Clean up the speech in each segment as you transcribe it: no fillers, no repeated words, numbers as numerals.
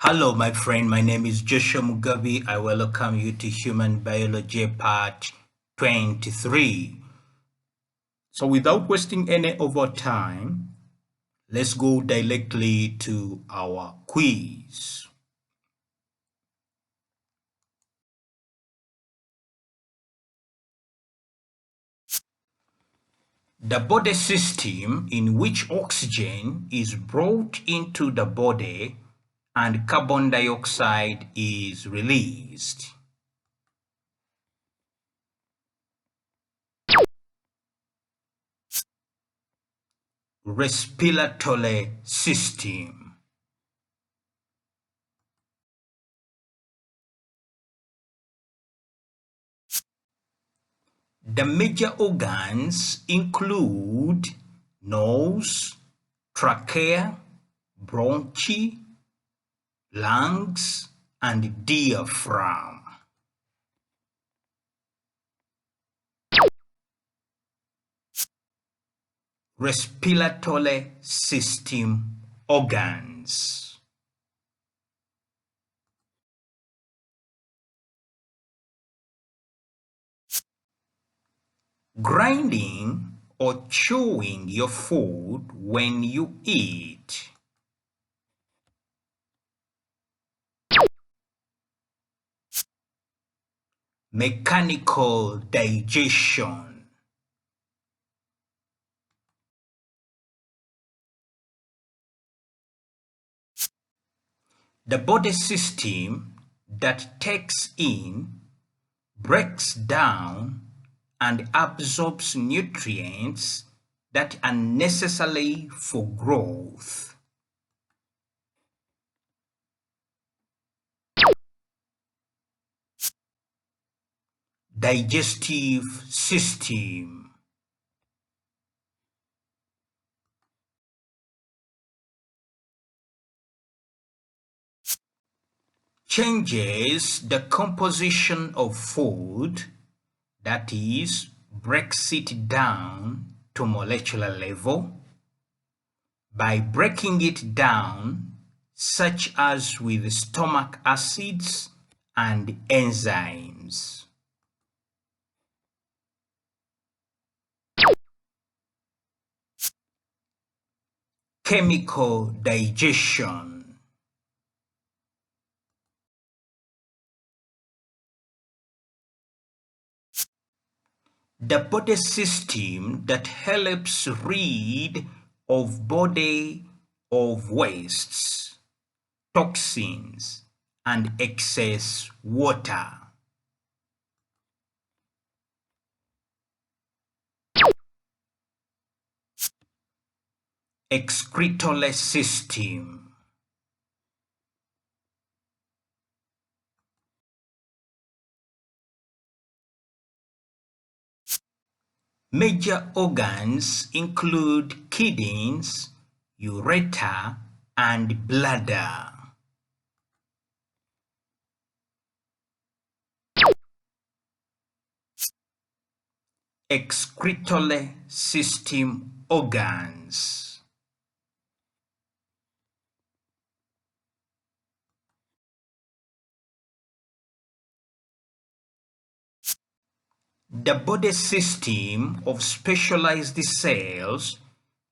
Hello, my friend. My name is Joshua Mugabi. I welcome you to Human Biology Part 23. So without wasting any of our time, let's go directly to our quiz. The body system in which oxygen is brought into the body and carbon dioxide is released. Respiratory System. The major organs include nose, trachea, bronchi, lungs, and diaphragm. Respiratory system organs. Grinding or chewing your food when you eat. Mechanical digestion. The body system that takes in, breaks down, and absorbs nutrients that are necessary for growth. Digestive system. Changes the composition of food, that is, breaks it down to molecular level by breaking it down, such as with stomach acids and enzymes. Chemical digestion. The body system that helps rid of body of wastes, toxins, and excess water. Excretory system. Major organs include kidneys, ureter, and bladder. Excretory system organs. The body system of specialized cells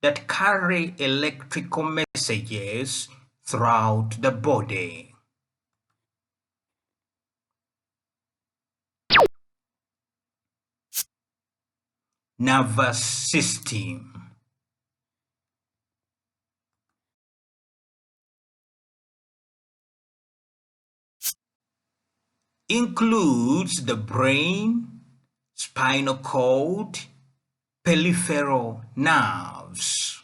that carry electrical messages throughout the body. Nervous system. Includes the brain, spinal cord, peripheral nerves.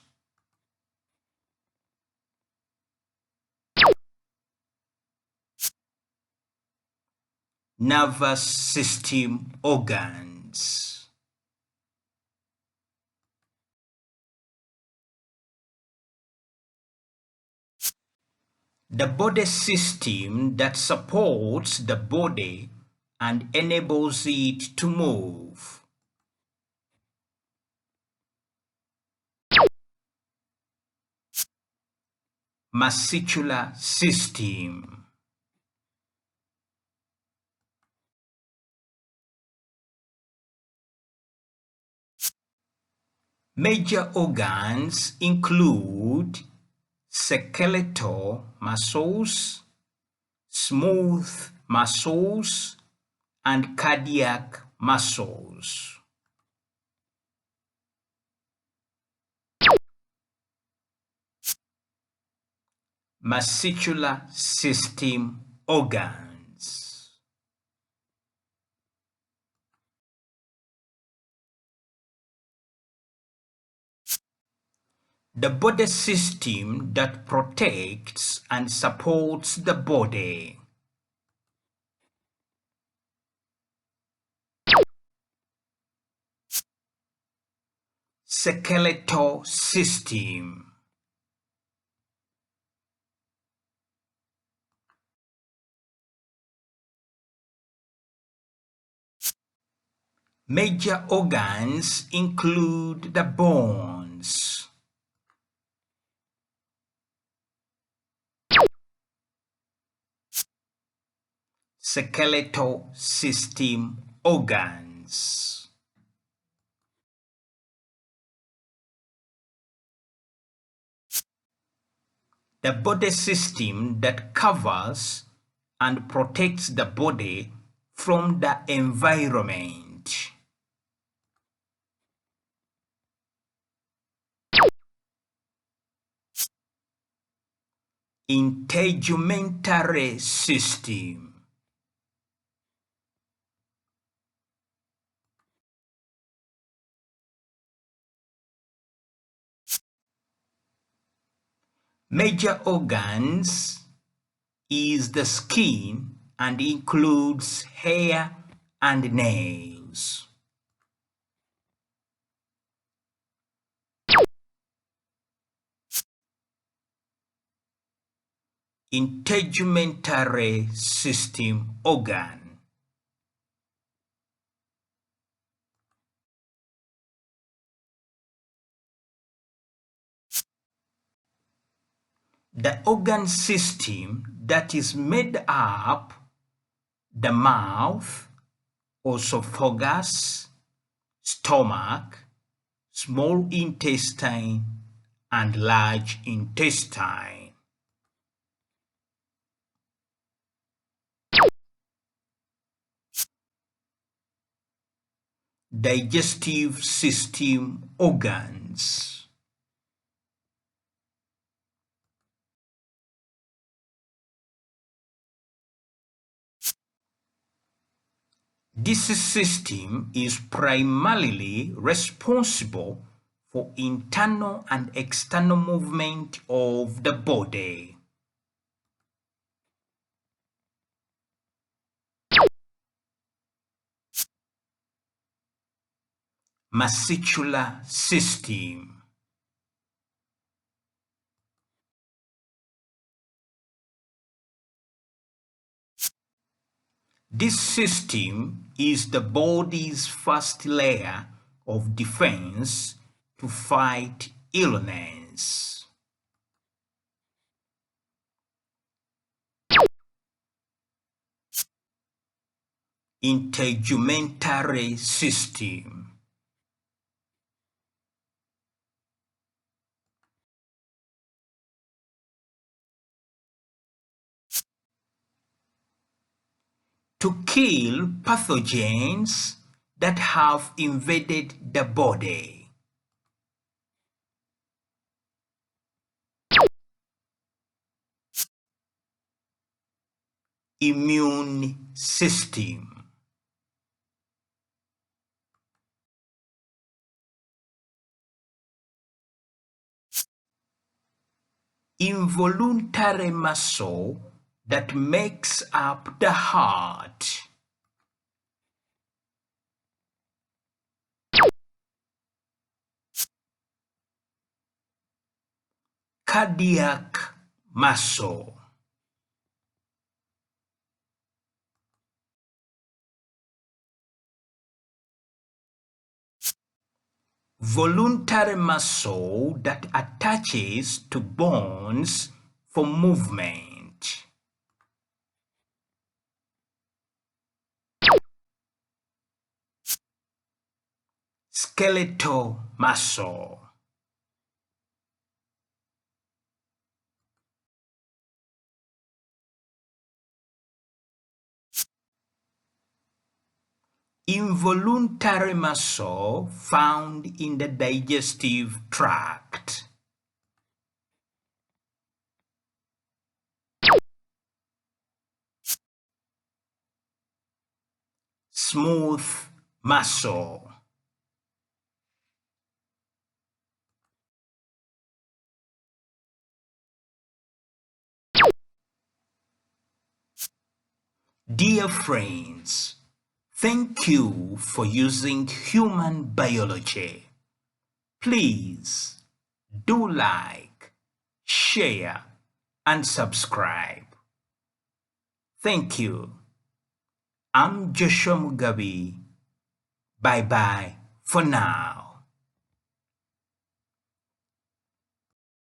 Nervous system organs. The body system that supports the body and enables it to move. Muscular System. Major organs include skeletal muscles, smooth muscles, and cardiac muscles. Muscular system organs. The body system that protects and supports the body. Skeletal System. Major organs include the bones. Skeletal system organs. The body system that covers and protects the body from the environment. Integumentary System. Major organs is the skin and includes hair and nails. Integumentary System organ. The organ system that is made up the mouth, esophagus, stomach, small intestine, and large intestine. Digestive system organs. This system is primarily responsible for internal and external movement of the body. Muscular System. This system is the body's first layer of defense to fight illness. Integumentary System. To kill pathogens that have invaded the body. Immune system. Involuntary muscle that makes up the heart. Cardiac muscle. Voluntary muscle that attaches to bones for movement. Skeletal muscle. Involuntary muscle found in the digestive tract. Smooth muscle. Dear friends, thank you for using human biology. Please do like, share, and subscribe. Thank you. I'm Joshua Mugabi. Bye bye for now.